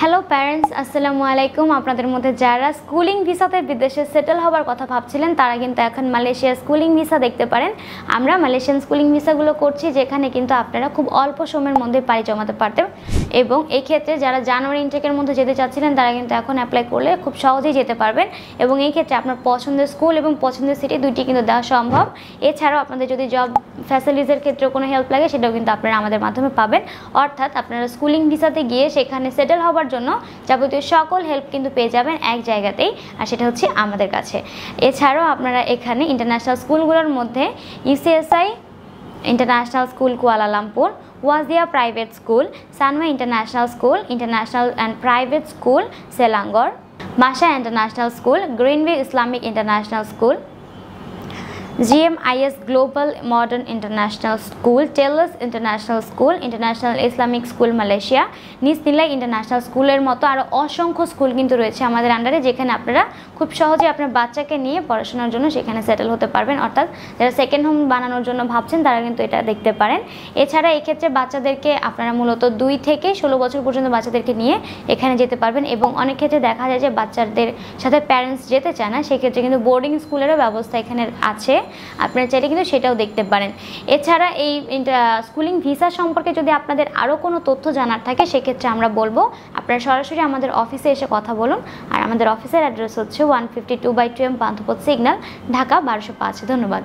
Hello parents, আসসালামু আলাইকুম। আপনাদের মধ্যে যারা স্কুলিং ভিসাতে বিদেশে সেটেল হবার কথা ভাবছিলেন তারা কিন্তু এখন মালয়েশিয়া স্কুলিং ভিসা দেখতে পারেন। আমরা মালয়েশিয়ান স্কুলিং ভিসাগুলো করছি, যেখানে কিন্তু আপনারা খুব অল্প সময়ের মধ্যে পাড়ি জমাতে পারতেন, এবং এই ক্ষেত্রে যারা জানুয়ারি ইনটেকের মধ্যে যেতে চাচ্ছিলেন তারা কিন্তু এখন অ্যাপ্লাই করলে খুব সহজেই যেতে পারবেন, এবং এই ক্ষেত্রে আপনার পছন্দের স্কুল এবং পছন্দের সিটি দুইটি কিন্তু দেওয়া সম্ভব। এছাড়াও আপনাদের যদি জব ফ্যাসিলিটিসের ক্ষেত্রে কোনো হেল্প লাগে সেটাও কিন্তু আপনারা আমাদের মাধ্যমে পাবেন। অর্থাৎ আপনারা স্কুলিং ভিসাতে গিয়ে সেখানে সেটেল হবার জন্য যাবতীয় সকল হেল্প কিন্তু পেয়ে যাবেন এক জায়গাতেই, আর সেটা হচ্ছে আমাদের কাছে। এছাড়াও আপনারা এখানে ইন্টারন্যাশনাল স্কুলগুলোর মধ্যে ইউসিএসআই ইন্টারন্যাশনাল স্কুল কুয়ালালামপুর, ওয়াজিয়া private school, Sunway international school, international and private school Selangor, Mahsa international school, গ্রিনভি Islamic international school, GMIS global modern international school, টেলস international school, international Islamic school Malaysia, নিসনিলাই international স্কুলের মতো আরও অসংখ্য school কিন্তু রয়েছে আমাদের আন্ডারে, যেখানে আপনারা খুব সহজে আপনার বাচ্চাকে নিয়ে পড়াশোনার জন্য সেখানে সেটেল হতে পারবেন। অর্থাৎ যারা সেকেন্ড হোম বানানোর জন্য ভাবছেন তারা কিন্তু এটা দেখতে পারেন। এছাড়া এক্ষেত্রে বাচ্চাদেরকে আপনারা মূলত 2 থেকে 16 বছর পর্যন্ত বাচ্চাদেরকে নিয়ে এখানে যেতে পারবেন, এবং অনেক ক্ষেত্রে দেখা যায় যে বাচ্চাদের সাথে প্যারেন্টস যেতে চায় না, সেক্ষেত্রে কিন্তু বোর্ডিং স্কুলেরও ব্যবস্থা এখানে আছে, আপনারা চাইলে কিন্তু সেটাও দেখতে পারেন। এছাড়া এই স্কুলিং ভিসা সম্পর্কে যদি আপনাদের আরও কোনো তথ্য জানার থাকে সেক্ষেত্রে আমরা বলবো আপনারা সরাসরি আমাদের অফিসে এসে কথা বলুন। আর আমাদের অফিসের অ্যাড্রেস হচ্ছে 152/2M পান্থপথ সিগন্যাল, ঢাকা 1205। ধন্যবাদ।